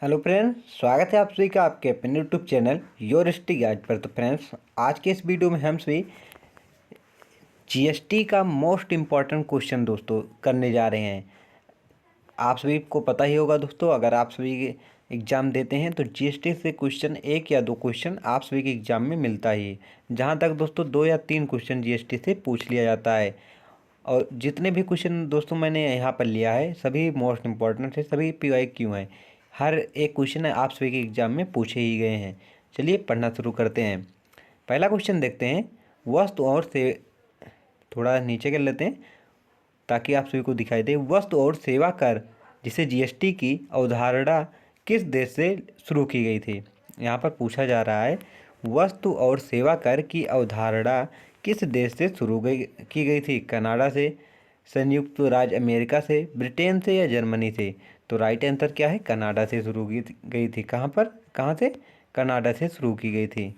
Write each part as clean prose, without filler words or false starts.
Hello friends, स्वागत है आप सभी का आपके अपने YouTube channel your history guide पर। तो फ्रेंड्स, आज के इस वीडियो में हम सभी जीएसटी का मोस्ट इम्पॉर्टेंट क्वेश्चन दोस्तों करने जा रहे हैं। आप सभी को पता ही होगा दोस्तों, अगर आप सभी एग्ज़ाम देते हैं तो जीएसटी से क्वेश्चन एक या दो क्वेश्चन आप सभी के एग्ज़ाम में मिलता ही है। जहाँ तक दोस्तों 2 या 3 क्वेश्चन जीएसटी से पूछ लिया जाता है। और जितने भी क्वेश्चन दोस्तों मैंने यहाँ पर लिया है सभी मोस्ट इम्पॉर्टेंट है, सभी PYQ हैं। हर एक क्वेश्चन आप सभी के एग्जाम में पूछे ही गए हैं। चलिए पढ़ना शुरू करते हैं। पहला क्वेश्चन देखते हैं। वस्तु और से थोड़ा नीचे कर लेते हैं ताकि आप सभी को दिखाई दे। वस्तु और सेवा कर जिसे जीएसटी की अवधारणा किस देश से शुरू की गई थी। यहाँ पर पूछा जा रहा है वस्तु और सेवा कर की अवधारणा किस देश से शुरू की गई थी। कनाडा से, संयुक्त राज्य अमेरिका से, ब्रिटेन से या जर्मनी से। तो राइट आंसर क्या है, कनाडा से शुरू की गई थी। कहाँ से? कनाडा से शुरू की गई थी।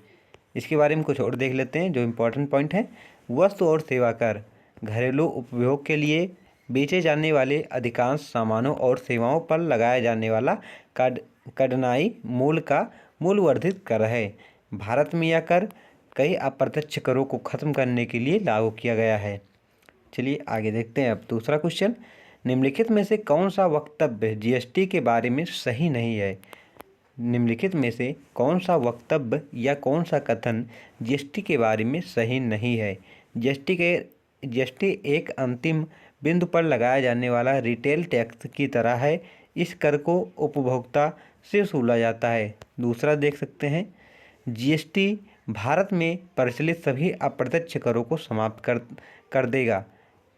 इसके बारे में कुछ और देख लेते हैं जो इम्पोर्टेंट पॉइंट है। वस्तु और सेवा कर घरेलू उपभोग के लिए बेचे जाने वाले अधिकांश सामानों और सेवाओं पर लगाया जाने वाला कड़नाई मूल्य का मूल्यवर्धित कर है। भारत में यह कर कई अप्रत्यक्ष करों को खत्म करने के लिए लागू किया गया है। चलिए आगे देखते हैं। अब दूसरा क्वेश्चन, निम्नलिखित में से कौन सा वक्तव्य जीएसटी के बारे में सही नहीं है। निम्नलिखित में से कौन सा वक्तव्य या कौन सा कथन जीएसटी के बारे में सही नहीं है। जीएसटी एक अंतिम बिंदु पर लगाया जाने वाला रिटेल टैक्स की तरह है। इस कर को उपभोक्ता से वसूला जाता है। दूसरा देख सकते हैं, जीएसटी भारत में प्रचलित सभी अप्रत्यक्ष करों को समाप्त कर देगा।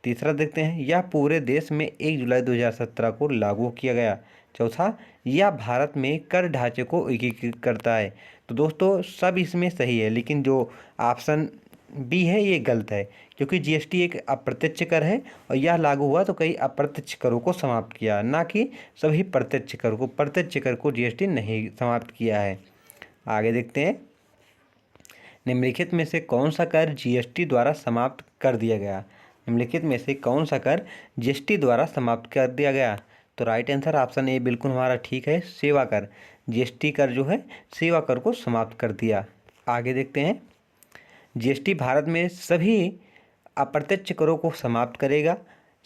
तीसरा देखते हैं, यह पूरे देश में 1 जुलाई 2017 को लागू किया गया। चौथा, यह भारत में कर ढांचे को एकीकृत करता है। तो दोस्तों सब इसमें सही है, लेकिन जो ऑप्शन बी है ये गलत है, क्योंकि जीएसटी एक अप्रत्यक्ष कर है और यह लागू हुआ तो कई अप्रत्यक्ष करों को समाप्त किया, ना कि सभी प्रत्यक्ष कर को। प्रत्यक्ष कर को जीएसटी नहीं समाप्त किया है। आगे देखते हैं, निम्नलिखित में से कौन सा कर जीएसटी द्वारा समाप्त कर दिया गया। निम्नलिखित में से कौन सा कर जीएसटी द्वारा समाप्त कर दिया गया। तो राइट आंसर ऑप्शन ए बिल्कुल हमारा ठीक है, सेवा कर। जीएसटी कर जो है सेवा कर को समाप्त कर दिया। आगे देखते हैं, जीएसटी भारत में सभी अप्रत्यक्ष करों को समाप्त करेगा।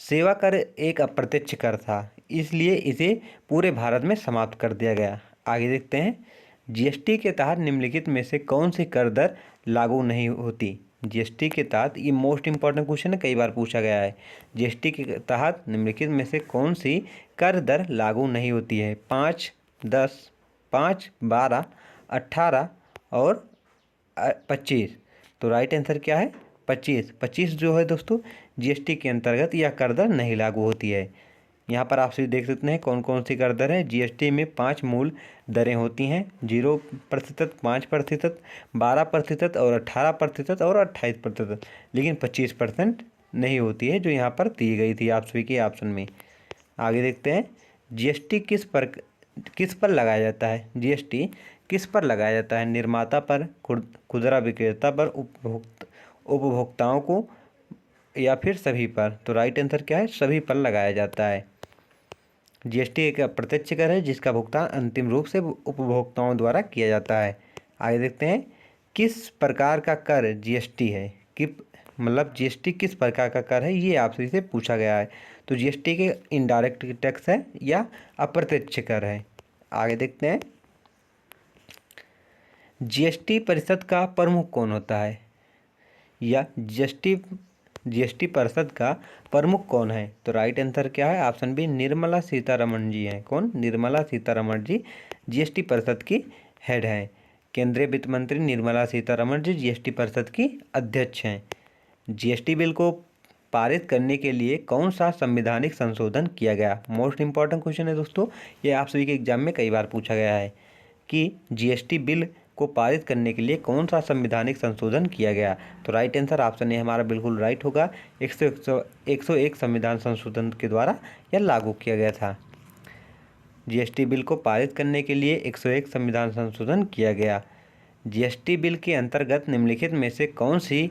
सेवा कर एक अप्रत्यक्ष कर था, इसलिए इसे पूरे भारत में समाप्त कर दिया गया। आगे देखते हैं, जीएसटी के तहत निम्नलिखित में से कौन सी कर दर लागू नहीं होती। जीएसटी के तहत, ये मोस्ट इंपॉर्टेंट क्वेश्चन है, कई बार पूछा गया है। जीएसटी के तहत निम्नलिखित में से कौन सी कर दर लागू नहीं होती है। 5, 10, 5, 12, 18 और 25। तो राइट आंसर क्या है, 25। 25 जो है दोस्तों जीएसटी के अंतर्गत यह कर दर नहीं लागू होती है। यहाँ पर आप सभी देख सकते हैं कौन कौन सी कर दर है। जीएसटी में 5 मूल दरें होती हैं, 0%, 5%, 12% और 18% और 28%, लेकिन 25% नहीं होती है जो यहाँ पर दी गई थी आप सभी के ऑप्शन में। आगे देखते हैं, जीएसटी किस पर लगाया जाता है। जीएसटी किस पर लगाया जाता है। निर्माता पर, खुदरा विक्रेता पर, उपभोक्ताओं को, या फिर सभी पर। तो राइट आंसर क्या है, सभी पर लगाया जाता है। जीएसटी एक अप्रत्यक्ष कर है जिसका भुगतान अंतिम रूप से उपभोक्ताओं द्वारा किया जाता है। आगे देखते हैं, किस प्रकार का कर जीएसटी है। कि मतलब जीएसटी किस प्रकार का कर है, ये आपसे से पूछा गया है। तो जीएसटी के इनडायरेक्ट टैक्स है या अप्रत्यक्ष कर है। आगे देखते हैं, जीएसटी परिषद का प्रमुख कौन होता है, या जीएसटी परिषद का प्रमुख कौन है। तो राइट आंसर क्या है, ऑप्शन बी, निर्मला सीतारमण जी हैं। कौन? निर्मला सीतारमण जी जीएसटी परिषद की हेड हैं। केंद्रीय वित्त मंत्री निर्मला सीतारमण जी जीएसटी परिषद की अध्यक्ष हैं। जीएसटी बिल को पारित करने के लिए कौन सा संवैधानिक संशोधन किया गया। मोस्ट इंपॉर्टेंट क्वेश्चन है दोस्तों, ये आप सभी के एग्जाम में कई बार पूछा गया है कि जीएसटी बिल को पारित करने के लिए कौन सा संवैधानिक संशोधन किया गया। तो राइट आंसर ऑप्शन ए हमारा बिल्कुल राइट होगा। 101 संविधान संशोधन के द्वारा यह लागू किया गया था। जीएसटी बिल को पारित करने के लिए 101 संविधान संशोधन किया गया। जीएसटी बिल के अंतर्गत निम्नलिखित में से कौन सी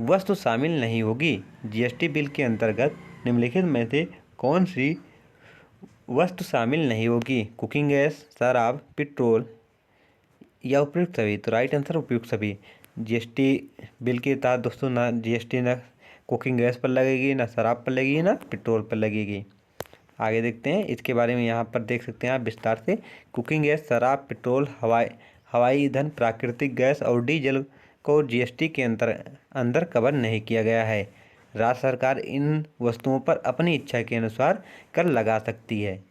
वस्तु शामिल नहीं होगी। जीएसटी बिल के अंतर्गत निम्नलिखित में से कौन सी वस्तु शामिल नहीं होगी, कुकिंग गैस, शराब, पेट्रोल या उपयुक्त सभी। तो राइट आंसर उपयुक्त सभी। जीएसटी बिल के तहत दोस्तों ना जीएसटी ना कुकिंग गैस पर लगेगी, ना शराब पर लगेगी, ना पेट्रोल पर लगेगी। आगे देखते हैं इसके बारे में, यहाँ पर देख सकते हैं आप विस्तार से। कुकिंग गैस, शराब, पेट्रोल, हवाई ईंधन, प्राकृतिक गैस और डीजल को जीएसटी के अंदर कवर नहीं किया गया है। राज्य सरकार इन वस्तुओं पर अपनी इच्छा के अनुसार कर लगा सकती है।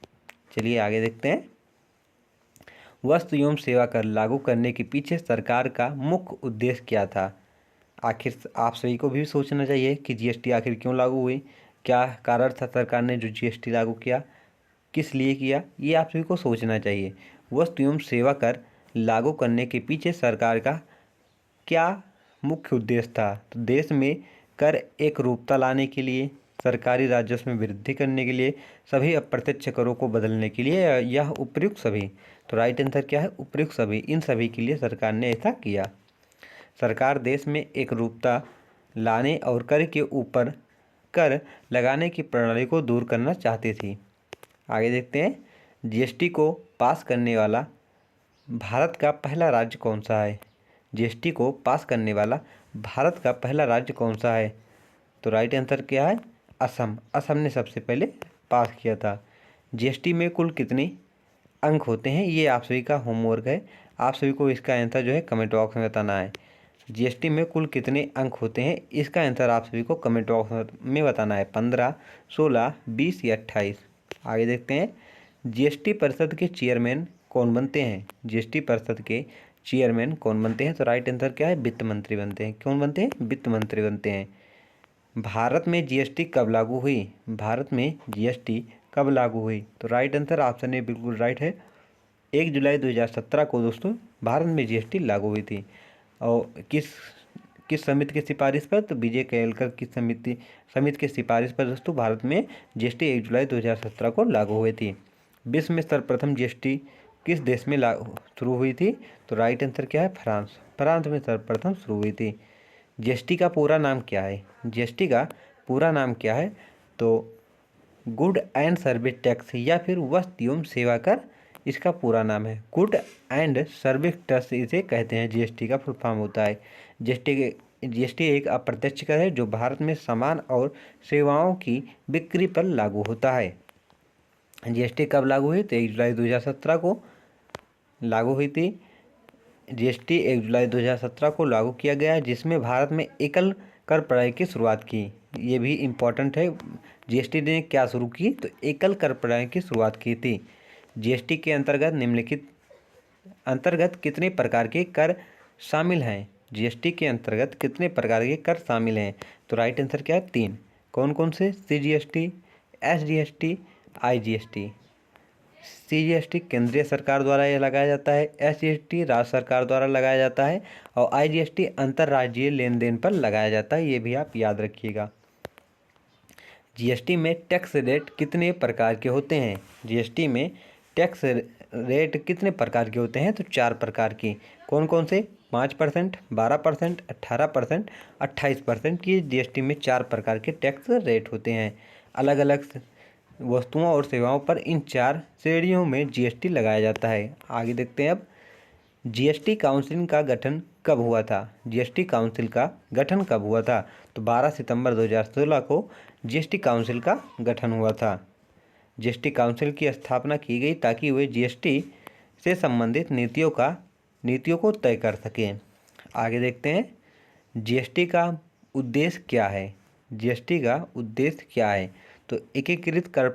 चलिए आगे देखते हैं। वस्तु एवं सेवा कर लागू करने के पीछे सरकार का मुख्य उद्देश्य क्या था? आखिर आप सभी को भी सोचना चाहिए कि जीएसटी आखिर क्यों लागू हुई, क्या कारण था सरकार ने जो जीएसटी लागू किया, किस लिए किया, ये आप सभी को सोचना चाहिए। वस्तु एवं सेवा कर लागू करने के पीछे सरकार का क्या मुख्य उद्देश्य था? तो देश में कर एकरूपता लाने के लिए, सरकारी राजस्व में वृद्धि करने के लिए, सभी अप्रत्यक्ष करों को बदलने के लिए, यह उपयुक्त सभी। तो राइट आंसर क्या है? उपयुक्त सभी। इन सभी के लिए सरकार ने ऐसा किया। सरकार देश में एकरूपता लाने और कर के ऊपर कर लगाने की प्रणाली को दूर करना चाहती थी। आगे देखते हैं। जीएसटी को पास करने वाला भारत का पहला राज्य कौन सा है? जीएसटी को पास करने वाला भारत का पहला राज्य कौन सा है? तो राइट आंसर क्या है? असम। असम ने सबसे पहले पास किया था। जीएसटी में कुल कितने अंक होते हैं, ये आप सभी का होमवर्क है। आप सभी को इसका आंसर जो है कमेंट बॉक्स में बताना है। जीएसटी में कुल कितने अंक होते हैं, इसका आंसर आप सभी को कमेंट बॉक्स में बताना है। 15, 16, 20 या 28। आगे देखते हैं। जीएसटी परिषद के चेयरमैन कौन बनते हैं? जीएसटी परिषद के चेयरमैन कौन बनते हैं? तो राइट आंसर क्या है? वित्त मंत्री बनते हैं। कौन बनते हैं? वित्त मंत्री बनते हैं। भारत में जीएसटी कब लागू हुई? भारत में जीएसटी कब लागू हुई? तो राइट आंसर ऑप्शन ए बिल्कुल राइट है। 1 जुलाई 2017 को दोस्तों भारत में जीएसटी लागू हुई थी। और किस समिति की सिफारिश पर? तो विजय केलकर की समिति की सिफारिश पर दोस्तों भारत में जीएसटी 1 जुलाई 2017 को लागू हुई थी। विश्व में सर्वप्रथम जीएसटी किस देश में शुरू हुई थी? तो राइट आंसर क्या है? फ्रांस। फ्रांस में सर्वप्रथम शुरू हुई थी। जीएसटी का पूरा नाम क्या है? जीएसटी का पूरा नाम क्या है? तो गुड एंड सर्विस टैक्स या फिर वस्तु एवं सेवा कर इसका पूरा नाम है। गुड एंड सर्विस टैक्स इसे कहते हैं, जीएसटी का फुल फॉर्म होता है। जीएसटी एक अप्रत्यक्ष कर है जो भारत में सामान और सेवाओं की बिक्री पर लागू होता है। जीएसटी कब लागू हुई? तो 1 जुलाई 2017 को लागू हुई थी। जीएसटी 1 जुलाई 2017 को लागू किया गया, जिसमें भारत में एकल कर प्रणाली की शुरुआत की। ये भी इम्पोर्टेंट है। जीएसटी ने क्या शुरू की? तो एकल कर प्रणाली की शुरुआत की थी। जीएसटी के अंतर्गत कितने प्रकार के कर शामिल हैं? जीएसटी के अंतर्गत कितने प्रकार के कर शामिल हैं? तो राइट आंसर क्या है? 3। कौन कौन से? CGST, SGST, IGST. सीजीएसटी केंद्रीय सरकार द्वारा यह लगाया जाता है, एसजीएसटी राज्य सरकार द्वारा लगाया जाता है और आईजीएसटी अंतर्राज्यीय लेन देन पर लगाया जाता है। ये भी आप याद रखिएगा। जीएसटी में टैक्स रेट कितने प्रकार के होते हैं? जीएसटी में टैक्स रेट कितने प्रकार के होते हैं? तो 4 प्रकार की। कौन कौन से? 5%, 12%, 18%, 28%। ये जीएसटी में 4 प्रकार के टैक्स रेट होते हैं। अलग अलग वस्तुओं और सेवाओं पर इन 4 श्रेणियों में जीएसटी लगाया जाता है। आगे देखते हैं अब। जीएसटी काउंसिल का गठन कब हुआ था? जीएसटी काउंसिल का गठन कब हुआ था? तो 12 सितंबर 2016 को जीएसटी काउंसिल का गठन हुआ था। जीएसटी काउंसिल की स्थापना की गई ताकि वे जीएसटी से संबंधित नीतियों को तय कर सकें। आगे देखते हैं। जीएसटी का उद्देश्य क्या है? जीएसटी का उद्देश्य क्या है? तो एकीकृत कर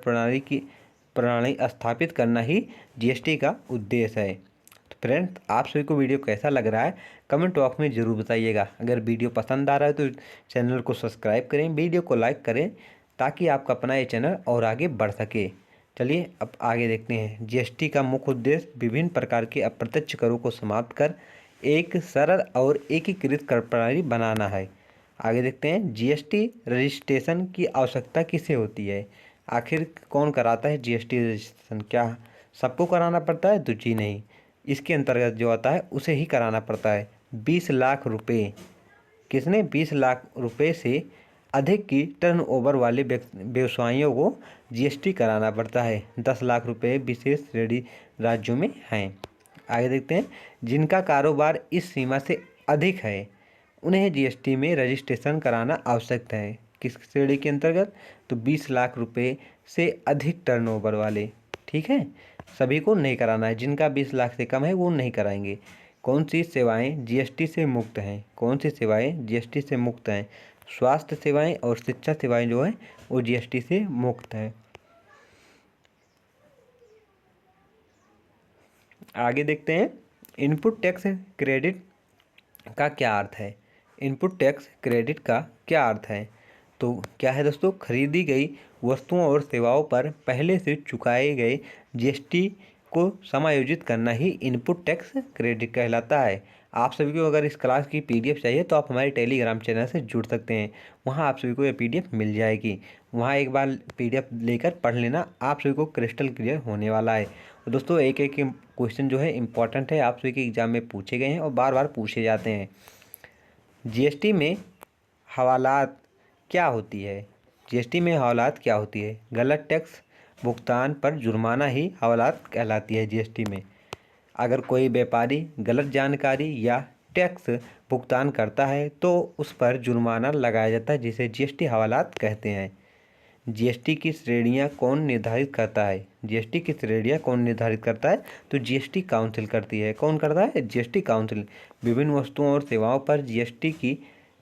प्रणाली स्थापित करना ही जीएसटी का उद्देश्य है। तो फ्रेंड्स, आप सभी को वीडियो कैसा लग रहा है कमेंट बॉक्स में ज़रूर बताइएगा। अगर वीडियो पसंद आ रहा है तो चैनल को सब्सक्राइब करें, वीडियो को लाइक करें ताकि आपका अपना ये चैनल और आगे बढ़ सके। चलिए अब आगे देखते हैं। जीएसटी का मुख्य उद्देश्य विभिन्न प्रकार के अप्रत्यक्ष करों को समाप्त कर एक सरल और एकीकृत कर प्रणाली बनाना है। आगे देखते हैं। जीएसटी रजिस्ट्रेशन की आवश्यकता किसे होती है? आखिर कौन कराता है जीएसटी रजिस्ट्रेशन? क्या सबको कराना पड़ता है? तो जी नहीं, इसके अंतर्गत जो आता है उसे ही कराना पड़ता है। 20 लाख रुपए, किसने? 20 लाख रुपए से अधिक की टर्नओवर वाले व्यवसायियों को जीएसटी कराना पड़ता है। 10 लाख रुपए विशेष श्रेणी राज्यों में हैं। आगे देखते हैं, जिनका कारोबार इस सीमा से अधिक है उन्हें जीएसटी में रजिस्ट्रेशन कराना आवश्यक है। किस श्रेणी के अंतर्गत? तो 20 लाख रुपए से अधिक टर्नओवर वाले। ठीक है, सभी को नहीं कराना है, जिनका 20 लाख से कम है वो नहीं कराएंगे। कौन सी सेवाएं जीएसटी से मुक्त हैं? कौन सी सेवाएं जीएसटी से मुक्त हैं? स्वास्थ्य सेवाएं और शिक्षा सेवाएं जो हैं वो जीएसटी से मुक्त हैं। आगे देखते हैं, इनपुट टैक्स क्रेडिट का क्या अर्थ है? इनपुट टैक्स क्रेडिट का क्या अर्थ है? तो क्या है दोस्तों, खरीदी गई वस्तुओं और सेवाओं पर पहले से चुकाए गए जीएसटी को समायोजित करना ही इनपुट टैक्स क्रेडिट कहलाता है। आप सभी को अगर इस क्लास की पीडीएफ चाहिए तो आप हमारे टेलीग्राम चैनल से जुड़ सकते हैं, वहां आप सभी को ये पीडीएफ मिल जाएगी। वहां एक बार पीडीएफ लेकर पढ़ लेना, आप सभी को क्रिस्टल क्लियर होने वाला है। और दोस्तों एक एक क्वेश्चन जो है इंपॉर्टेंट है, आप सभी के एग्जाम में पूछे गए हैं और बार बार पूछे जाते हैं। जीएसटी में हवालात क्या होती है? जीएसटी में हवालात क्या होती है? गलत टैक्स भुगतान पर जुर्माना ही हवालात कहलाती है जीएसटी में। अगर कोई व्यापारी गलत जानकारी या टैक्स भुगतान करता है तो उस पर जुर्माना लगाया जाता है, जिसे जीएसटी हवालात कहते हैं। जीएसटी की श्रेणियां कौन निर्धारित करता है? जीएसटी की श्रेणियां कौन निर्धारित करता है? तो जीएसटी काउंसिल करती है। कौन करता है? GST council. विभिन्न वस्तुओं और सेवाओं पर जीएसटी की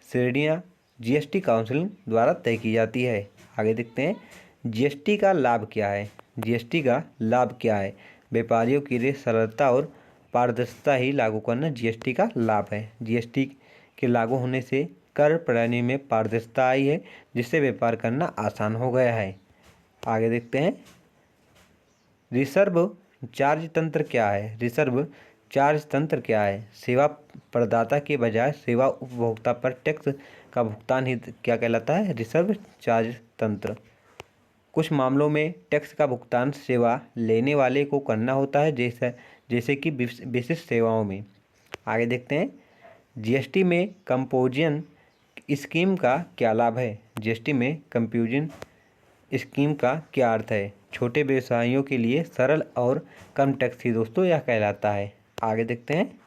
श्रेणियां जीएसटी काउंसिल द्वारा तय की जाती है। आगे देखते हैं, जीएसटी का लाभ क्या है? जीएसटी का लाभ क्या है? व्यापारियों के लिए सरलता और पारदर्शिता ही लागू करना जीएसटी का लाभ है। जीएसटी के लागू होने से कर प्रणाली में पारदर्शिता आई है, जिससे व्यापार करना आसान हो गया है। आगे देखते हैं, रिजर्व चार्ज तंत्र क्या है? रिजर्व चार्ज तंत्र क्या है? सेवा प्रदाता के बजाय सेवा उपभोक्ता पर टैक्स का भुगतान ही क्या कहलाता है? रिजर्व चार्ज तंत्र। कुछ मामलों में टैक्स का भुगतान सेवा लेने वाले को करना होता है, जैसे कि विशिष्ट सेवाओं में। आगे देखते हैं, जीएसटी में कंपोजिशन स्कीम का क्या लाभ है? जीएसटी में कंपोजिशन स्कीम का क्या अर्थ है? छोटे व्यवसायियों के लिए सरल और कम टैक्स ही दोस्तों यह कहलाता है। आगे देखते हैं,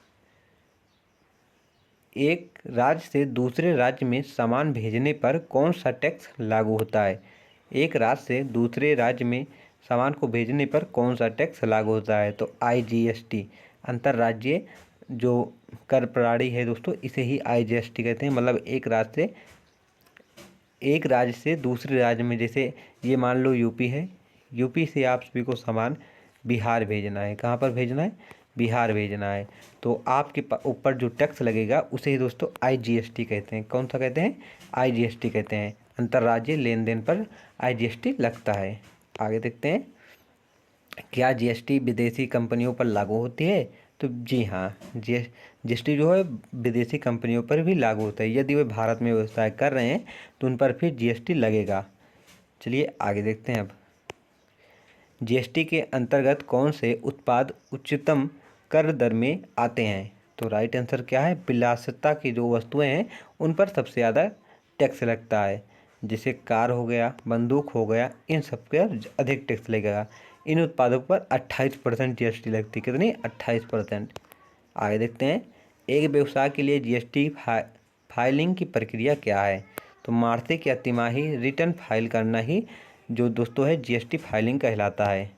एक राज्य से दूसरे राज्य में सामान भेजने पर कौन सा टैक्स लागू होता है? एक राज्य से दूसरे राज्य में सामान को भेजने पर कौन सा टैक्स लागू होता है? तो आईजीएसटी। अंतर्राज्यीय जो कर प्रणाली है दोस्तों, इसे ही आईजीएसटी कहते हैं। मतलब एक राज्य से दूसरे राज्य में, जैसे ये मान लो यूपी है, यूपी से आप सभी को सामान बिहार भेजना है। कहाँ पर भेजना है? बिहार भेजना है। तो आपके ऊपर जो टैक्स लगेगा उसे ही दोस्तों आईजीएसटी कहते हैं। कौन सा कहते हैं? आईजीएसटी कहते हैं। अंतर्राज्यीय लेन देन पर आईजीएसटी लगता है। आगे देखते हैं, क्या जीएसटी विदेशी कंपनियों पर लागू होती है? तो जी हाँ, जीएसटी जो है विदेशी कंपनियों पर भी लागू होता है। यदि वे भारत में व्यवसाय कर रहे हैं तो उन पर फिर जीएसटी लगेगा। चलिए आगे देखते हैं। अब जीएसटी के अंतर्गत कौन से उत्पाद उच्चतम कर दर में आते हैं? तो राइट आंसर क्या है? विलासिता की जो वस्तुएं हैं उन पर सबसे ज़्यादा टैक्स लगता है। जैसे कार हो गया, बंदूक हो गया, इन सब पर अधिक टैक्स लगेगा। इन उत्पादों पर 28% जीएसटी लगती है। कितनी? 28%। आगे देखते हैं, एक व्यवसाय के लिए जीएसटी फाइलिंग की प्रक्रिया क्या है? तो मासिक या तिमाही रिटर्न फाइल करना ही जो दोस्तों है जीएसटी फाइलिंग कहलाता है।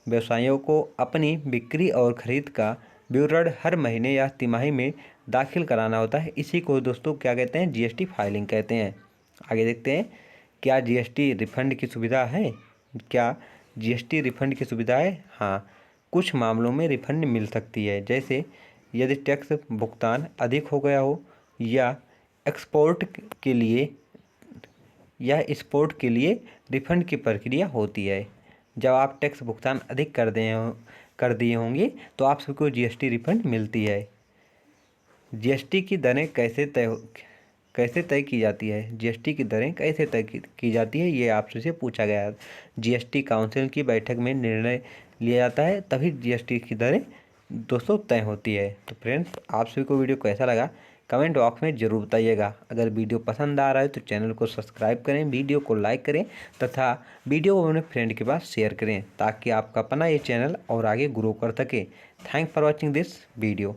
व्यवसायियों को अपनी बिक्री और खरीद का विवरण हर महीने या तिमाही में दाखिल कराना होता है। इसी को दोस्तों क्या कहते हैं? जीएसटी फाइलिंग कहते हैं। आगे देखते हैं, क्या जीएसटी रिफंड की सुविधा है? क्या जीएसटी रिफंड की सुविधा है? हाँ, कुछ मामलों में रिफंड मिल सकती है, जैसे यदि टैक्स भुगतान अधिक हो गया हो या एक्सपोर्ट के लिए रिफंड की प्रक्रिया होती है। जब आप टैक्स भुगतान अधिक कर दिए होंगे तो आप सबको जीएसटी रिफंड मिलती है। जीएसटी की दरें कैसे तय की जाती है? जीएसटी की दरें कैसे तय की जाती है, ये आपसे पूछा गया है। जीएसटी काउंसिल की बैठक में निर्णय लिया जाता है, तभी जीएसटी की दरें दोस्तों तय होती है। तो फ्रेंड्स, आप सभी को वीडियो कैसा लगा कमेंट बॉक्स में ज़रूर बताइएगा। अगर वीडियो पसंद आ रहा है तो चैनल को सब्सक्राइब करें, वीडियो को लाइक करें तथा वीडियो को अपने फ्रेंड के पास शेयर करें ताकि आपका अपना ये चैनल और आगे ग्रो कर सके। Thanks for watching this video.